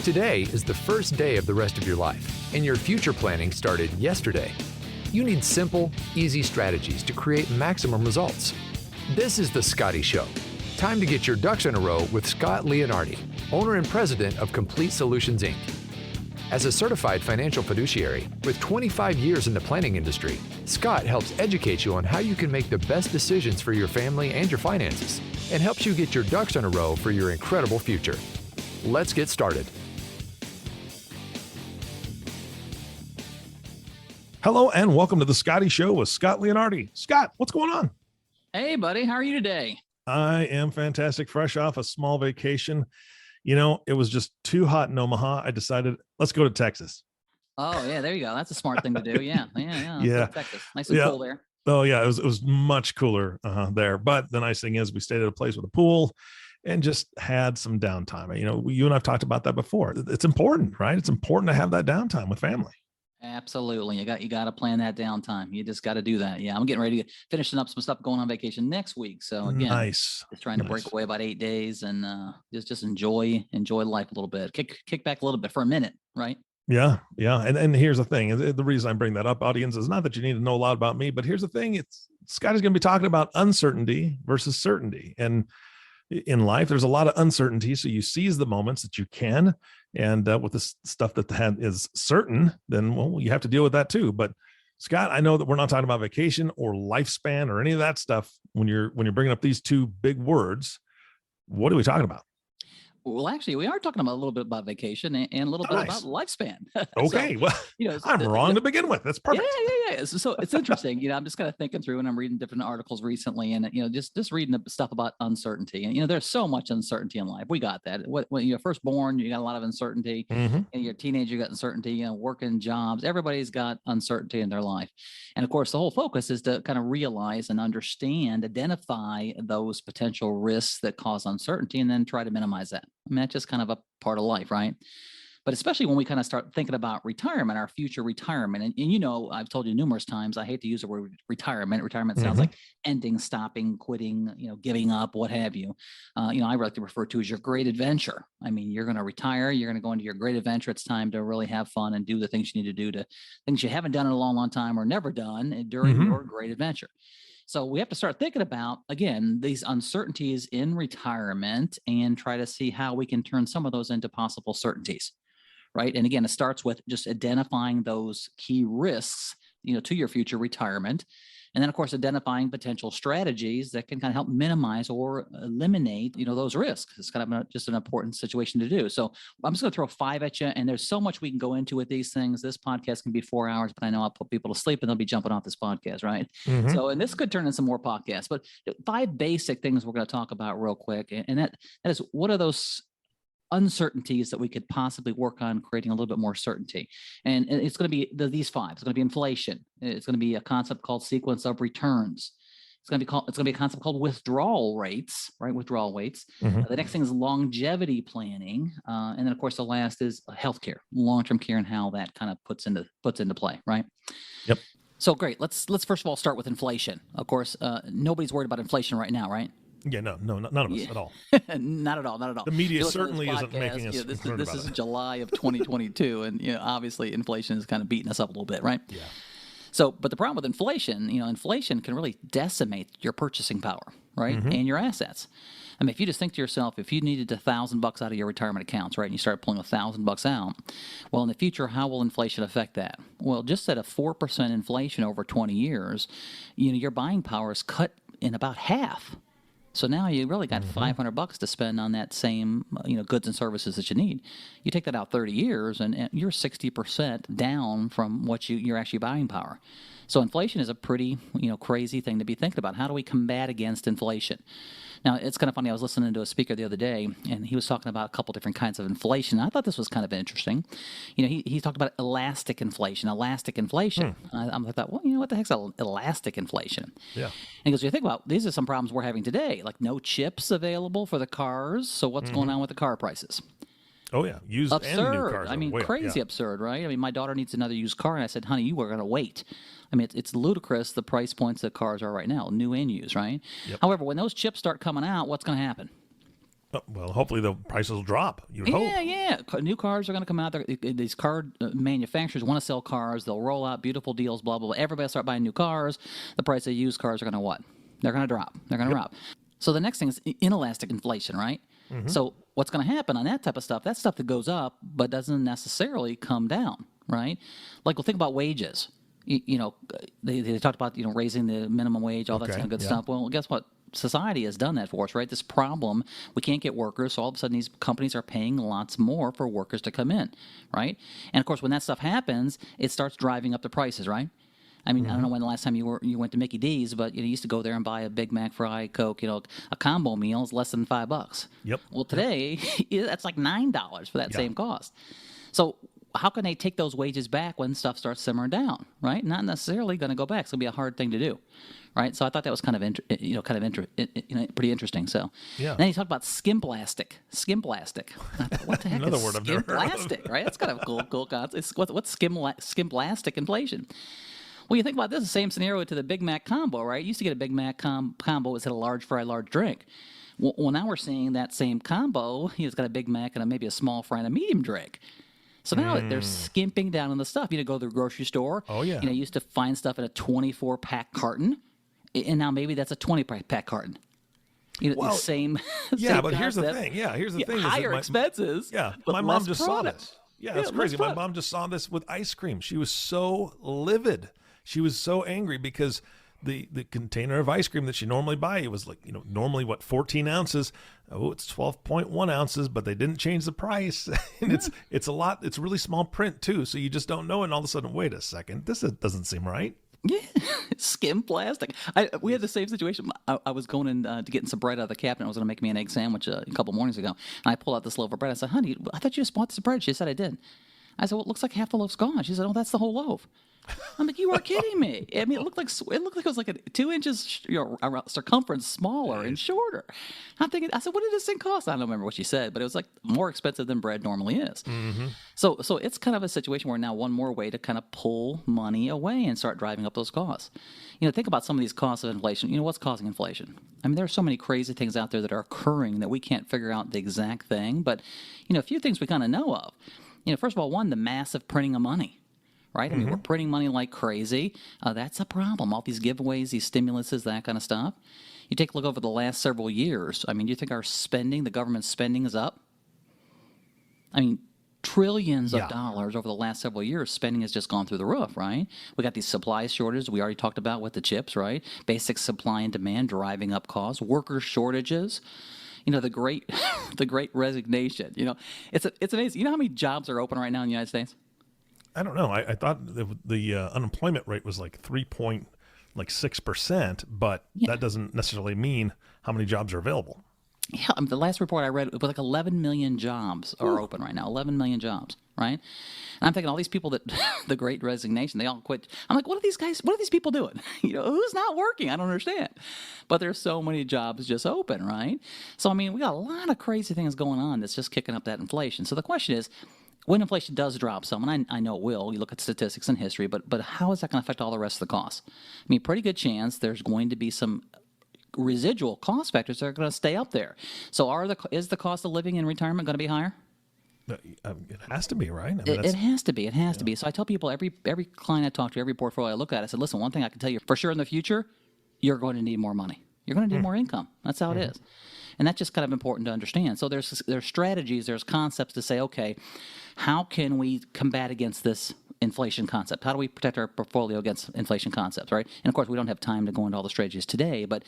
Today is the first day of the rest of your life, and your future planning started yesterday. You need simple, easy strategies to create maximum results. This is The Scotty Show. Time to get your ducks in a row with Scott Leonardi, owner and president of Complete Solutions, Inc. As a certified financial fiduciary with 25 years in the planning industry, Scott helps educate you on how you can make the best decisions for your family and your finances, and helps you get your ducks in a row for your incredible future. Let's get started. Hello and welcome to The Scotty Show with Scott Leonardi. Scott, what's going on? Hey, buddy. How are you today? I am fantastic. Fresh off a small vacation. You know, it was just too hot in Omaha. I decided, let's go to Texas. Oh, yeah, there you go. That's a smart thing to do. Yeah. Let's go to Texas. Nice and cool there. Oh, yeah, it was much cooler there. But the nice thing is we stayed at a place with a pool and just had some downtime. You know, you and I've talked about that before. It's important, right? It's important to have that downtime with family. Absolutely. You got to plan that downtime. You just got to do that. Yeah. I'm getting ready to finishing up some stuff going on vacation next week. So again, just trying to break away about 8 days and just enjoy life a little bit. Kick back a little bit for a minute, right? Yeah. And here's the thing. The reason I bring that up, audience, is not that you need to know a lot about me, but here's the thing. Scott is going to be talking about uncertainty versus certainty. And in life, there's a lot of uncertainty. So you seize the moments that you can. And with this stuff that is certain, then, well, you have to deal with that too. But Scott, I know that we're not talking about vacation or lifespan or any of that stuff. When you're bringing up these two big words, what are we talking about? Well, actually, we are talking about a little bit about vacation and a little bit about lifespan. Okay. So, well, I'm wrong to begin with. That's perfect. Yeah. So it's interesting. I'm just kind of thinking through, and I'm reading different articles recently, and just reading stuff about uncertainty. And there's so much uncertainty in life. We got that. When you're first born, you got a lot of uncertainty. Mm-hmm. And you're a teenager, you got uncertainty. Working jobs. Everybody's got uncertainty in their life. And of course, the whole focus is to kind of realize and understand, identify those potential risks that cause uncertainty, and then try to minimize that. I mean, that's just kind of a part of life, right? But especially when we kind of start thinking about retirement, our future retirement. And I've told you numerous times, I hate to use the word retirement. Retirement sounds like ending, stopping, quitting, giving up, what have you. I like to refer to as your great adventure. I mean, you're going to retire, you're going to go into your great adventure. It's time to really have fun and do the things you need to do, things you haven't done in a long, long time or never done during your great adventure. So we have to start thinking about, again, these uncertainties in retirement and try to see how we can turn some of those into possible certainties, right? And again, it starts with just identifying those key risks, to your future retirement. And then, of course, identifying potential strategies that can kind of help minimize or eliminate, those risks. It's kind of just an important situation to do. So I'm just going to throw 5 at you. And there's so much we can go into with these things. This podcast can be 4 hours, but I know I'll put people to sleep and they'll be jumping off this podcast, right? Mm-hmm. So, and this could turn into some more podcasts, but 5 basic things we're going to talk about real quick. And that is, what are those uncertainties that we could possibly work on creating a little bit more certainty? And it's going to be these 5. It's going to be inflation. It's going to be a concept called sequence of returns. It's going to be a concept called withdrawal rates, right? Withdrawal rates. The next thing is longevity planning. And then of course the last is healthcare, long-term care, and how that kind of puts into play, right? Yep. So great. Let's first of all start with inflation. Of course, nobody's worried about inflation right now, right? Yeah, no, none of us at all. Not at all. The media certainly isn't making us concerned this is July of 2022, and obviously inflation is kind of beating us up a little bit, right? Yeah. So, but the problem with inflation, inflation can really decimate your purchasing power, right, and your assets. I mean, if you just think to yourself, if you needed $1,000 out of your retirement accounts, right, and you start pulling $1,000 out, well, in the future, how will inflation affect that? Well, just at a 4% inflation over 20 years, your buying power is cut in about half. So now you really got $500 to spend on that same, goods and services that you need. You take that out 30 years, and you're 60% down from what your actually buying power. So inflation is a pretty, crazy thing to be thinking about. How do we combat against inflation? Now, it's kind of funny. I was listening to a speaker the other day, and he was talking about a couple different kinds of inflation. I thought this was kind of interesting. He talked about elastic inflation. I thought, well, what the heck's elastic inflation? Yeah. And he goes, you think about, these are some problems we're having today, like no chips available for the cars. So what's going on with the car prices? Oh, yeah. Used absurd. And new cars. I mean, crazy absurd, right? I mean, my daughter needs another used car, and I said, honey, you are going to wait. I mean, it's ludicrous, the price points that cars are right now, new and used, right? Yep. However, when those chips start coming out, what's going to happen? Well, hopefully the prices will drop. You would hope. Yeah. New cars are going to come out. These car manufacturers want to sell cars. They'll roll out beautiful deals, blah, blah, blah. Everybody will start buying new cars. The price of used cars are going to what? They're going to drop. They're going to drop. So the next thing is inelastic inflation, right? So what's going to happen on that type of stuff, that stuff that goes up but doesn't necessarily come down, right? Like, we'll think about wages. They talked about, raising the minimum wage, all that kind of good stuff. Well, guess what? Society has done that for us, right? This problem, we can't get workers, so all of a sudden these companies are paying lots more for workers to come in, right? And of course, when that stuff happens, it starts driving up the prices, right? I mean, I don't know when the last time you went to Mickey D's, but you used to go there and buy a Big Mac, fry, Coke. A combo meal is less than $5. Yep. Well, today that's like $9 for that same cost. So how can they take those wages back when stuff starts simmering down, right? Not necessarily going to go back. It's going to be a hard thing to do, right? So I thought that was kind of pretty interesting. So then he talked about skim plastic. What the heck Another is word I've skim never heard of. plastic, right? That's kind of a cool concept. What's skim plastic inflation? Well, you think about this, the same scenario to the Big Mac combo, right? You used to get a Big Mac combo that said a large fry, large drink. Well, now we're seeing that same combo. It's got a Big Mac and maybe a small fry and a medium drink. So now they're skimping down on the stuff. Go to the grocery store. Oh, yeah. You used to find stuff in a 24-pack carton, and now maybe that's a 20-pack carton. The same. Yeah, but concept. here's the thing. Yeah, here's the thing. Higher expenses. Yeah, but my mom less just product. saw this. Yeah, that's crazy. My mom just saw this with ice cream. She was so livid. She was so angry because the container of ice cream that she normally buy, it was like, normally 14 ounces. Oh, it's 12.1 ounces, but they didn't change the price. And it's a lot. It's really small print too. So you just don't know. And all of a sudden, wait a second, this doesn't seem right. Yeah, skim plastic. We had the same situation. I was going in to getting some bread out of the cabinet. I was going to make me an egg sandwich a couple mornings ago. And I pulled out this loaf of bread. I said, honey, I thought you just bought this bread. She said, I did. I said, well, it looks like half the loaf's gone. She said, oh, that's the whole loaf. I'm like, you are kidding me. I mean, it looked like it was like 2 inches circumference smaller and shorter. I'm thinking, I said, what did this thing cost? I don't remember what she said, but it was like more expensive than bread normally is. So it's kind of a situation where now one more way to kind of pull money away and start driving up those costs. Think about some of these costs of inflation. What's causing inflation? I mean, there are so many crazy things out there that are occurring that we can't figure out the exact thing. But, a few things we kind of know of. First of all, one, the massive printing of money. Right? I mean, we're printing money like crazy. That's a problem. All these giveaways, these stimuluses, that kind of stuff. You take a look over the last several years. I mean, do you think our spending, the government spending, is up? I mean, trillions of dollars over the last several years. Spending has just gone through the roof, right? We got these supply shortages we already talked about with the chips, right? Basic supply and demand driving up costs. Worker shortages. The great resignation. It's amazing. You know how many jobs are open right now in the United States? I don't know. I thought the unemployment rate was like 3.6%, but that doesn't necessarily mean how many jobs are available. Yeah, the last report I read, it was like 11 million jobs are open right now. 11 million jobs, right? And I'm thinking all these people that the Great Resignation, they all quit. I'm like, what are these people doing? Who's not working? I don't understand. But there's so many jobs just open, right? So I mean, we got a lot of crazy things going on that's just kicking up that inflation. So the question is, when inflation does drop some, and I know it will, you look at statistics and history, but how is that going to affect all the rest of the costs? I mean, pretty good chance there's going to be some residual cost factors that are going to stay up there. So is the cost of living in retirement going to be higher? It has to be, right? I mean, it has to be. It has to be. So I tell people, every client I talk to, every portfolio I look at, I said, listen, one thing I can tell you for sure in the future, you're going to need more money. You're going to need more income. That's how it is. And that's just kind of important to understand. So there's strategies, there's concepts to say, okay, how can we combat against this inflation concept? How do we protect our portfolio against inflation concepts, right? And of course, we don't have time to go into all the strategies today, but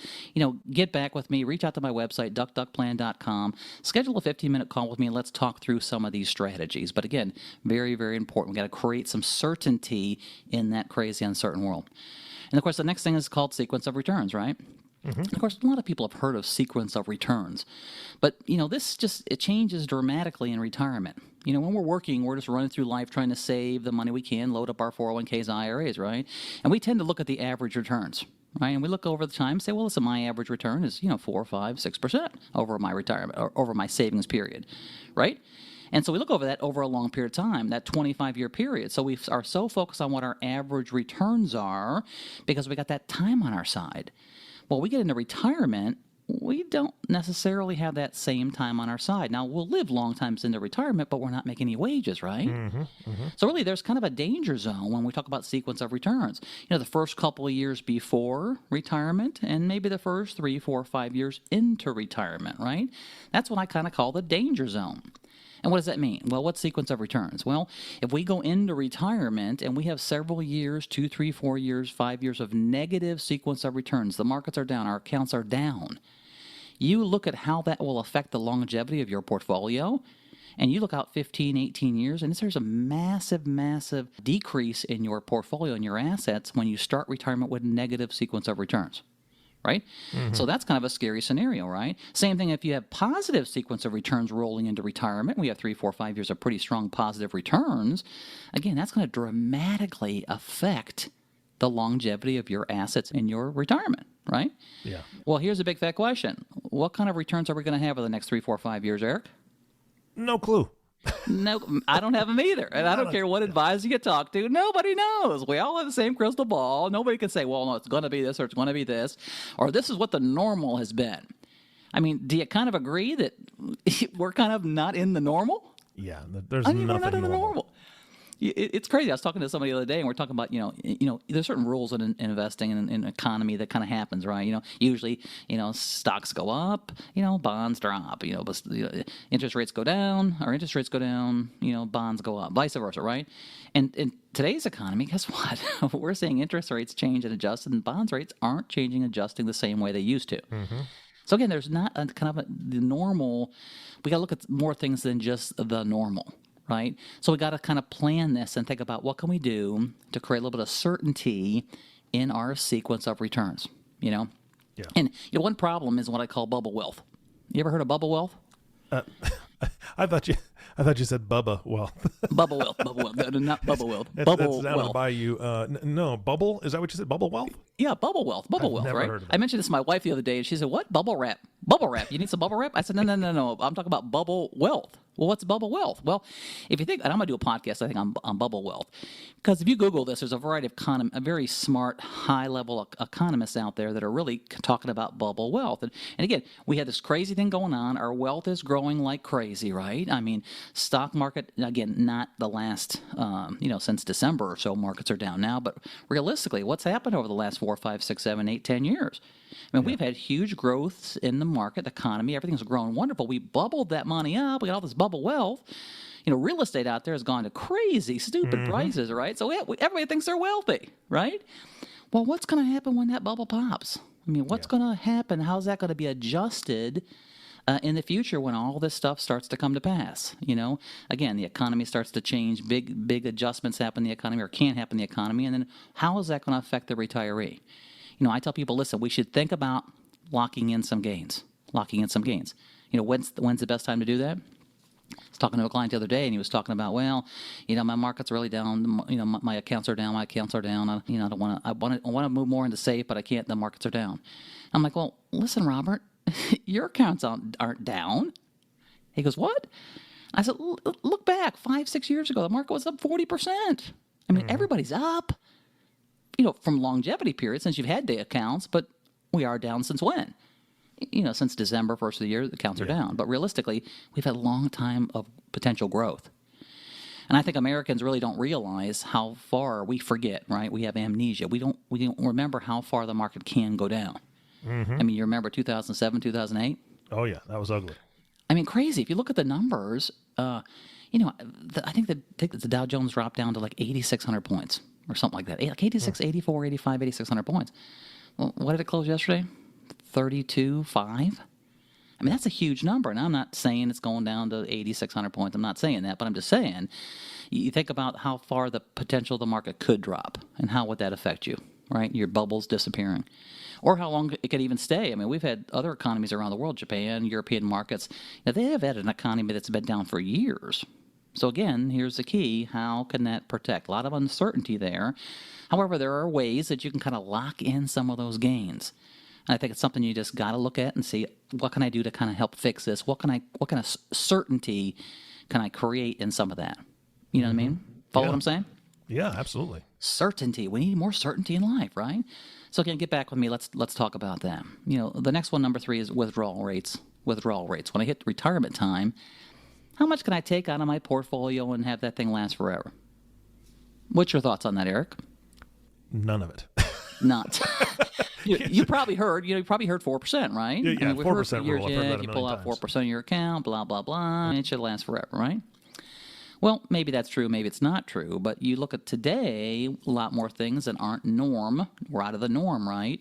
get back with me, reach out to my website, duckduckplan.com, schedule a 15-minute call with me, and let's talk through some of these strategies. But again, very, very important. We got to create some certainty in that crazy, uncertain world. And of course, the next thing is called sequence of returns, right? Of course, a lot of people have heard of sequence of returns, but it changes dramatically in retirement. When we're working, we're just running through life trying to save the money we can, load up our 401ks, IRAs, right? And we tend to look at the average returns, right? And we look over the time and say, well, listen, my average return is 4, 5, 6% over my retirement or over my savings period, right? And so we look over that over a long period of time, that 25-year period. So we are so focused on what our average returns are because we got that time on our side. Well, we get into retirement, we don't necessarily have that same time on our side. Now, we'll live long times into retirement, but we're not making any wages, right? So really, there's kind of a danger zone when we talk about sequence of returns. The first couple of years before retirement and maybe the first 3, 4, 5 years into retirement, right? That's what I kind of call the danger zone. And what does that mean? Well, what's sequence of returns? Well, if we go into retirement and we have several years, 2, 3, 4 years, 5 years of negative sequence of returns, the markets are down, our accounts are down, you look at how that will affect the longevity of your portfolio, and you look out 15, 18 years, and there's a massive, massive decrease in your portfolio and your assets when you start retirement with negative sequence of returns. Right? So that's kind of a scary scenario, right? Same thing if you have positive sequence of returns rolling into retirement. We have 3, 4, 5 years of pretty strong positive returns. Again, that's going to dramatically affect the longevity of your assets in your retirement, right? Yeah. Well, here's a big fat question. What kind of returns are we going to have over the next 3, 4, 5 years, Eric? No clue. No, I don't have them either. And I don't care what advisor you talk to. Nobody knows. We all have the same crystal ball. Nobody can say, well, no, it's going to be this or it's going to be this, or this is what the normal has been. I mean, do you kind of agree that we're kind of not in the normal? Yeah, there's I mean, nothing we're not in the normal. normal. It's crazy. I was talking to somebody the other day, and we're talking about, there's certain rules in investing and in economy that kind of happens, right? Usually, stocks go up, bonds drop, but interest rates go down, or interest rates go down, bonds go up, vice versa, right? And in today's economy, guess what? We're seeing interest rates change and adjust, and bonds rates aren't changing, adjusting the same way they used to. So again, there's not a kind of the normal. We got to look at more things than just the normal. Right? So we got to kind of plan this and think about what can we do to create a little bit of certainty in our sequence of returns, Yeah. And one problem is what I call bubble wealth. You ever heard of bubble wealth? I thought you said Bubba Wealth. Bubble wealth, not bubble wealth. That's Bubble down to wealth. buy you. No, Bubble. Is that what you said? Bubble Wealth? Yeah, bubble wealth, I've right? never heard of it. I mentioned this to my wife the other day, and she said, "What bubble wrap? Bubble wrap? You need some bubble wrap?" I said, "No. I'm talking about bubble wealth." Well, what's bubble wealth? Well, if you think, and I'm going to do a podcast, I think on bubble wealth, because if you Google this, there's a variety of very smart, high-level economists out there that are really talking about bubble wealth. And again, we had this crazy thing going on. Our wealth is growing like crazy, right? I mean, stock market, again, not the last, since December or so, markets are down now. But realistically, what's happened over the last 4, 5, 6, 7, 8, 10 years? I mean, we've had huge growths in the market, the economy. Everything's grown wonderful. We bubbled that money up. We got all this bubble wealth. Real estate out there has gone to crazy, stupid prices, right? So everybody thinks they're wealthy, right? Well, what's going to happen when that bubble pops? I mean, what's going to happen? How's that going to be adjusted in the future when all this stuff starts to come to pass? Again, the economy starts to change. Big adjustments happen in the economy or can happen in the economy. And then how is that going to affect the retiree? I tell people, listen, we should think about locking in some gains. When's the best time to do that? I was talking to a client the other day, and he was talking about, my market's really down. My accounts are down. I don't want to. I want to move more into safe, but I can't. The markets are down. I'm like, well, listen, Robert, your accounts aren't down. He goes, what? I said, look back 5, 6 years ago, the market was up 40%. I mean, everybody's up. From longevity period, since you've had day accounts, but we are down since when? Since December 1st of the year, the accounts are down. But realistically, we've had a long time of potential growth. And I think Americans really don't realize how far we forget, right? We have amnesia. We don't remember how far the market can go down. I mean, you remember 2007, 2008? Oh, yeah, that was ugly. I mean, crazy. If you look at the numbers, I think the Dow Jones dropped down to like 8,600 points. Or something like that, like 86, 84, 85, 8,600 points. Well, what did it close yesterday? 32.5? I mean, that's a huge number. And I'm not saying it's going down to 8,600 points. I'm not saying that. But I'm just saying, you think about how far the potential of the market could drop and how would that affect you, right? Your bubble's disappearing. Or how long it could even stay. I mean, we've had other economies around the world, Japan, European markets. They have had an economy that's been down for years. So again, here's the key. How can that protect? A lot of uncertainty there. However, there are ways that you can kind of lock in some of those gains. And I think it's something you just got to look at and see, what can I do to kind of help fix this? What kind of certainty can I create in some of that? You know what I mean? Follow what I'm saying? Yeah, absolutely. Certainty. We need more certainty in life, right? So again, get back with me. Let's talk about that. The next one, number 3, is withdrawal rates. Withdrawal rates. When I hit retirement time, how much can I take out of my portfolio and have that thing last forever? What's your thoughts on that, Eric? None of it. Not. You probably heard. You probably heard 4%, right? Yeah, 4% rule. I've heard that a you pull million out times. 4% of your account, blah blah blah, and it should last forever, right? Well, maybe that's true, maybe it's not true, but you look at today, a lot more things that aren't norm. We're out of the norm, right?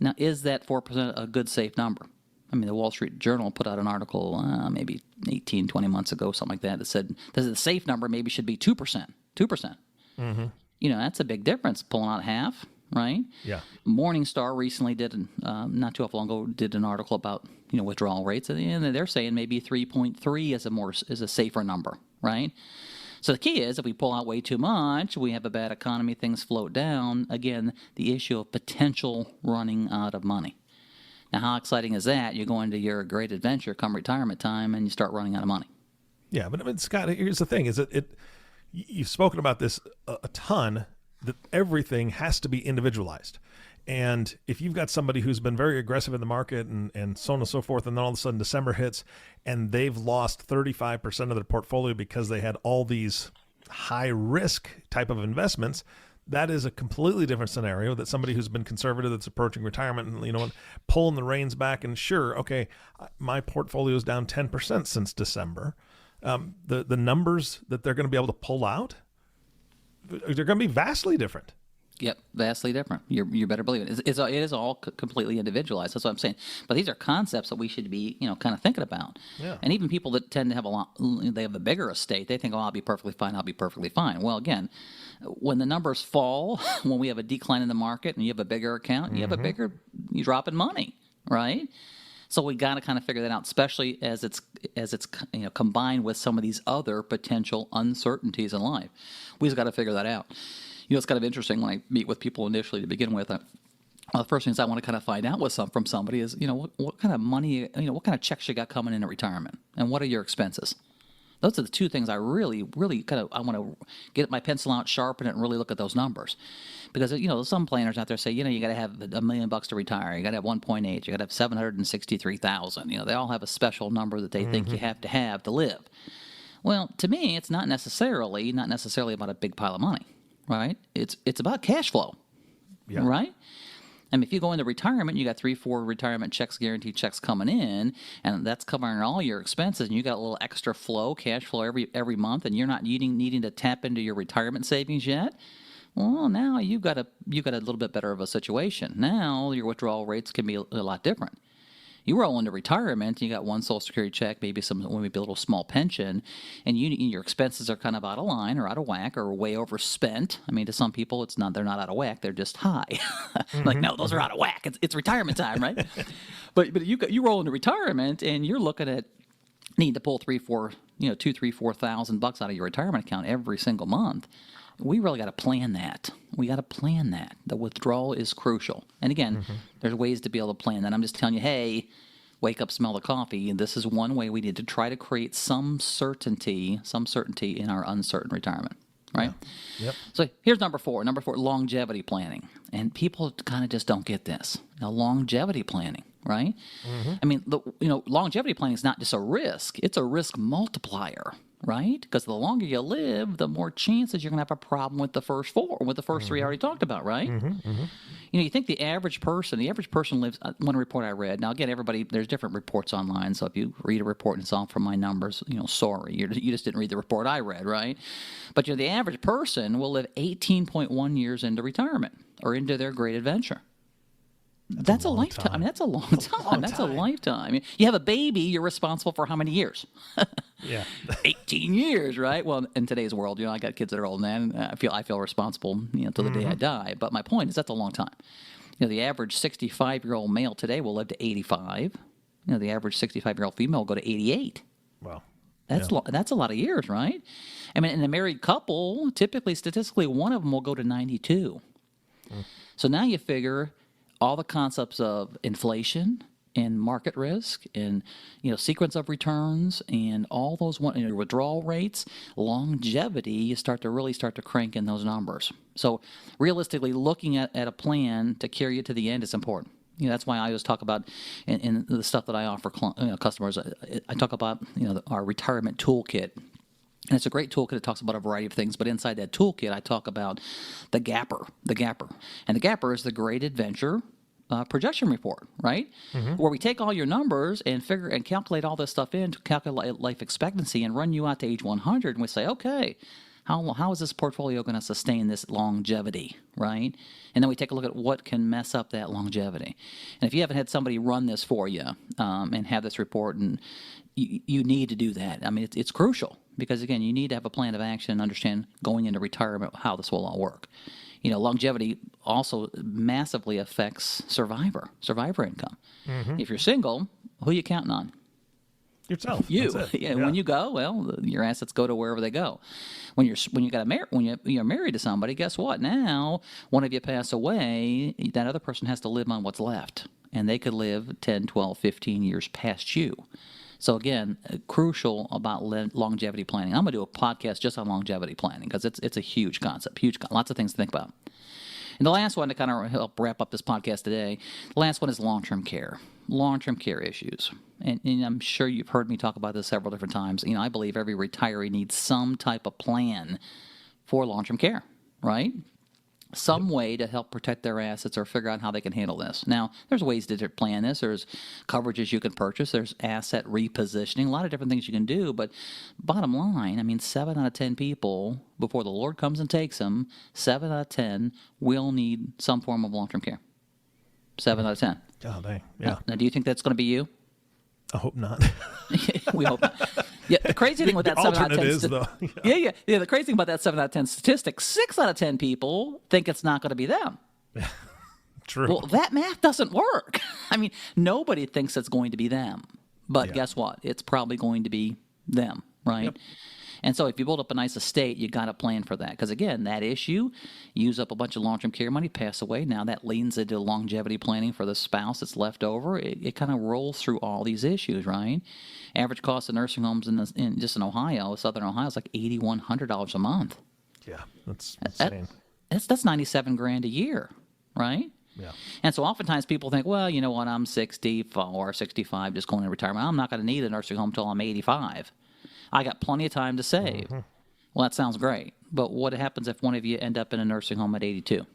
Now, is that 4% a good, safe number? I mean, the Wall Street Journal put out an article maybe 18, 20 months ago, something like that, that said the safe number maybe should be 2%. 2%. Mm-hmm. That's a big difference, pulling out half, right? Yeah. Morningstar recently did, not too long ago, did an article about withdrawal rates, and they're saying maybe 3.3 is a safer number, right? So the key is, if we pull out way too much, we have a bad economy, things float down. Again, the issue of potential running out of money. Now, how exciting is that? You go into your great adventure come retirement time, and you start running out of money. Yeah, but I mean, Scott, here's the thing: is you've spoken about this a ton. That everything has to be individualized. And if you've got somebody who's been very aggressive in the market and so on and so forth, and then all of a sudden December hits and they've lost 35% of their portfolio because they had all these high risk type of investments, that is a completely different scenario that somebody who's been conservative, that's approaching retirement and, pulling the reins back and sure, okay, my portfolio is down 10% since December. The numbers that they're going to be able to pull out, they're going to be vastly different. Yep, vastly different. You better believe it. It is all completely individualized. That's what I'm saying. But these are concepts that we should be, kind of thinking about. Yeah. And even people that tend to have they have a bigger estate, they think, I'll be perfectly fine. I'll be perfectly fine. Well, again, when the numbers fall, when we have a decline in the market, and you have a bigger account, and you drop in money, right? So we got to kind of figure that out, especially as it's combined with some of these other potential uncertainties in life. We just got to figure that out. It's kind of interesting when I meet with people initially to begin with. The first things I want to kind of find out from somebody is, what kind of money, what kind of checks you got coming in at retirement, and what are your expenses? Those are the two things I really, really I want to get my pencil out, sharpen it, and really look at those numbers. Because, some planners out there say, you got to have $1 million to retire. You got to have 1.8. You got to have 763,000. They all have a special number that they think you have to live. Well, to me, it's not necessarily about a big pile of money, right? It's about cash flow, right? I mean, if you go into retirement, you got 3-4 retirement checks, guaranteed checks coming in, and that's covering all your expenses, and you got a little extra flow, cash flow every month, and you're not needing to tap into your retirement savings yet. Well, now you've got a little bit better of a situation. Now your withdrawal rates can be a lot different. You roll into retirement, and you got one Social Security check, maybe a little small pension, and your expenses are kind of out of line or out of whack or way overspent. I mean, to some people, they're not out of whack; they're just high. Like, no, those are out of whack. It's retirement time, right? but you roll into retirement, and you're looking at needing to pull $4,000 out of your retirement account every single month. We really got to plan that. The withdrawal is crucial. And again, there's ways to be able to plan that. I'm just telling you, hey, wake up, smell the coffee. And this is one way we need to try to create some certainty in our uncertain retirement, right? Yeah. Yep. So here's number 4. Number 4, longevity planning. And people kind of just don't get this. Now, longevity planning, right? I mean, longevity planning is not just a risk. It's a risk multiplier. Right? Because the longer you live, the more chances you're going to have a problem with the first 4, with the first 3 I already talked about, right? You think the average person lives, one report I read, now again, there's different reports online, so if you read a report and it's all from my numbers, sorry, you just didn't read the report I read, right? But the average person will live 18.1 years into retirement or into their great adventure. That's a lifetime. I mean, that's a long time. That's a lifetime. You have a baby, you're responsible for how many years? Yeah. 18 years, right? Well, in today's world, I got kids that are old, and I feel responsible, till the day I die. But my point is, that's a long time. The average 65-year-old male today will live to 85. The average 65-year-old female will go to 88. Wow. That's a lot of years, right? I mean, in a married couple, statistically, one of them will go to 92. So now you figure all the concepts of inflation, and market risk and sequence of returns and all those withdrawal rates, longevity, you start to crank in those numbers. So realistically, looking at a plan to carry you to the end is important. That's why I always talk about in the stuff that I offer customers. I talk about our retirement toolkit. And it's a great toolkit. It talks about a variety of things, but inside that toolkit, I talk about the gapper. And the gapper is the Great Adventure projection report, right? Where we take all your numbers and calculate all this stuff in to calculate life expectancy and run you out to age 100. And we say, okay, how is this portfolio going to sustain this longevity, right? And then we take a look at what can mess up that longevity. And if you haven't had somebody run this for you and have this report, and you need to do that. I mean, it's crucial because, again, you need to have a plan of action and understand going into retirement how this will all work. Longevity also massively affects survivor income. If you're single, who are you counting on? Yourself. Yeah. When you go, well, your assets go to wherever they go. When you're married to somebody, guess what? Now, one of you pass away, that other person has to live on what's left, and they could live 10, 12, 15 years past you. So again, crucial about longevity planning. I'm going to do a podcast just on longevity planning because it's a huge concept, lots of things to think about. And the last one to kind of help wrap up this podcast today, the last one is long-term care issues. And I'm sure you've heard me talk about this several different times. I believe every retiree needs some type of plan for long-term care, right? Some way to help protect their assets or figure out how they can handle this. Now, there's ways to plan this. There's coverages you can purchase. There's asset repositioning, a lot of different things you can do. But bottom line, 7 out of 10 people, before the Lord comes and takes them, 7 out of 10 will need some form of long-term care. 7 out of 10. Oh, dang. Yeah. Now, do you think that's going to be you? I hope not. We hope not. Yeah, the crazy thing with that 7 out of 10 is, though. Yeah. The crazy thing about that 7 out of 10 statistic, 6 out of 10 people think it's not going to be them. True. Well, that math doesn't work. Nobody thinks it's going to be them. But guess what? It's probably going to be them, right? Yep. And so if you build up a nice estate, you got to plan for that. Because, again, that issue, use up a bunch of long-term care money, pass away. Now that leans into longevity planning for the spouse that's left over. It kind of rolls through all these issues, right? Average cost of nursing homes in Ohio, Southern Ohio, is like $8,100 a month. Yeah, that's insane. That's $97,000 a year, right? Yeah. And so oftentimes people think, well, you know what, I'm 64, 65, just going into retirement. I'm not going to need a nursing home until I'm 85. I got plenty of time to save. Well, that sounds great. But what happens if one of you end up in a nursing home at 82,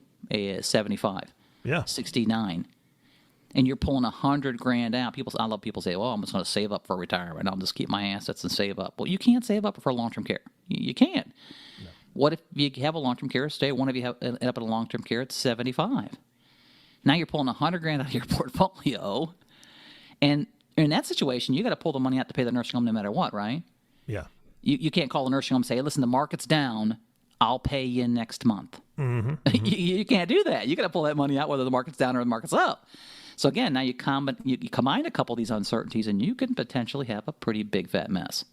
75, 69, and you're pulling $100,000 out? I love people say, well, I'm just going to save up for retirement. I'll just keep my assets and save up. Well, you can't save up for long-term care. You can't. No. What if you have a long-term care stay? One of you end up in a long-term care at 75. Now you're pulling $100,000 out of your portfolio. And in that situation, you got to pull the money out to pay the nursing home no matter what, right? Yeah. You can't call the nursing home and say, hey, listen, the market's down. I'll pay you next month. You can't do that. You got to pull that money out whether the market's down or the market's up. So again, now you combine a couple of these uncertainties and you can potentially have a pretty big fat mess.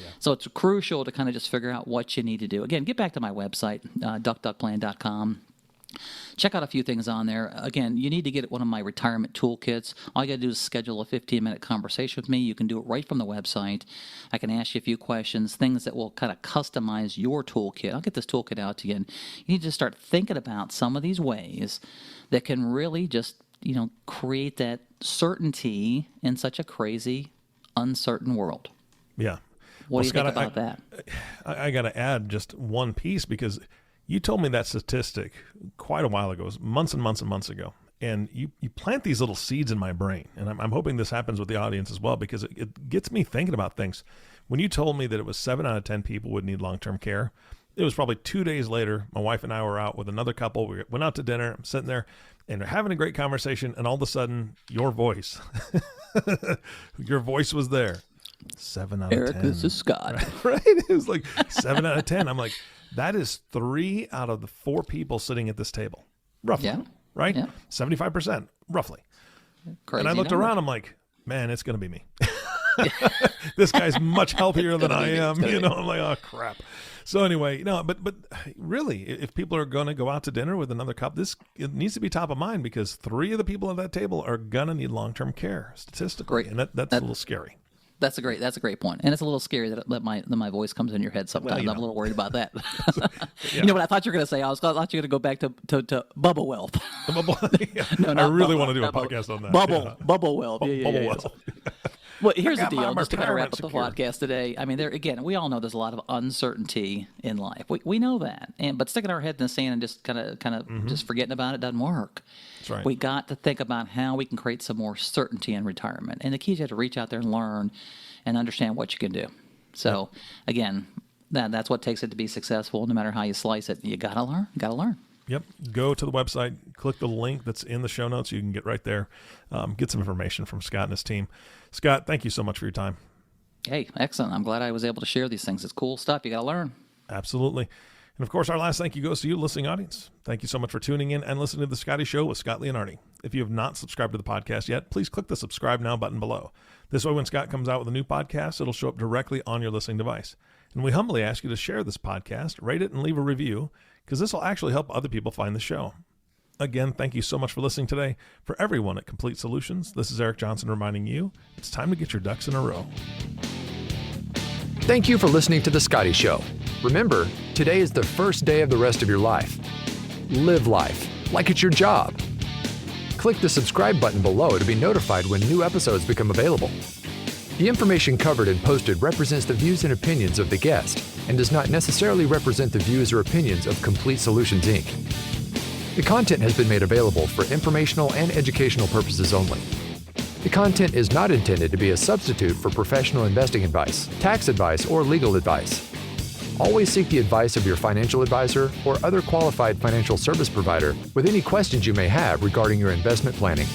Yeah. So it's crucial to kind of just figure out what you need to do. Again, get back to my website, duckduckplan.com. Check out a few things on there. Again, you need to get one of my retirement toolkits. All you got to do is schedule a 15-minute conversation with me. You can do it right from the website. I can ask you a few questions, things that will kind of customize your toolkit. I'll get this toolkit out to you. And you need to start thinking about some of these ways that can really just, create that certainty in such a crazy, uncertain world. Yeah. What do you think about that? I got to add just one piece because you told me that statistic quite a while ago, months and months and months ago, and you plant these little seeds in my brain, and I'm hoping this happens with the audience as well because it gets me thinking about things. When you told me that it was 7 out of 10 people would need long-term care, it was probably 2 days later, my wife and I were out with another couple. We went out to dinner. I'm sitting there, and we're having a great conversation, and all of a sudden, your voice was there. 7 out of 10. Eric, this is Scott. Right? It was like 7 out of 10. I'm like, that is 3 out of the 4 people sitting at this table, roughly. Yeah. Right? Yeah. 75%, roughly. Crazy and I looked around, I'm like, man, it's going to be me. This guy's much healthier than I am. I'm like, oh, crap. So anyway, no, but really, if people are going to go out to dinner with another couple, it needs to be top of mind, because 3 of the people at that table are going to need long-term care statistically. Great. And that's a little scary. That's a great point. And it's a little scary that my voice comes in your head sometimes. Well, I'm a little worried about that. Yeah. You know what I thought you were going to say? I thought you were going to go back to bubble wealth. Yeah. No, I not really bubble, want to do a not bubble. podcast on that. Bubble wealth. Yeah. Bubble wealth. Well, here's the got my deal, just to kind of wrap up the retirement podcast today. I mean, we all know there's a lot of uncertainty in life. We know that, but sticking our head in the sand and just kind of just forgetting about it doesn't work. That's right. We got to think about how we can create some more certainty in retirement, and the key is you have to reach out there and learn and understand what you can do. So, again, that's what takes it to be successful. No matter how you slice it, you gotta learn. Yep. Go to the website, click the link that's in the show notes. You can get right there, get some information from Scott and his team. Scott, thank you so much for your time. Hey, excellent. I'm glad I was able to share these things. It's cool stuff. You got to learn. Absolutely. And of course, our last thank you goes to you, listening audience. Thank you so much for tuning in and listening to The Scotty Show with Scott Leonardi. If you have not subscribed to the podcast yet, please click the subscribe now button below. This way, when Scott comes out with a new podcast, it'll show up directly on your listening device. And we humbly ask you to share this podcast, rate it, and leave a review, because this will actually help other people find the show. Again, thank you so much for listening today. For everyone at Complete Solutions, this is Eric Johnson reminding you, it's time to get your ducks in a row. Thank you for listening to The Scotty Show. Remember, today is the first day of the rest of your life. Live life like it's your job. Click the subscribe button below to be notified when new episodes become available. The information covered and posted represents the views and opinions of the guest and does not necessarily represent the views or opinions of Complete Solutions, Inc. The content has been made available for informational and educational purposes only. The content is not intended to be a substitute for professional investing advice, tax advice, or legal advice. Always seek the advice of your financial advisor or other qualified financial service provider with any questions you may have regarding your investment planning.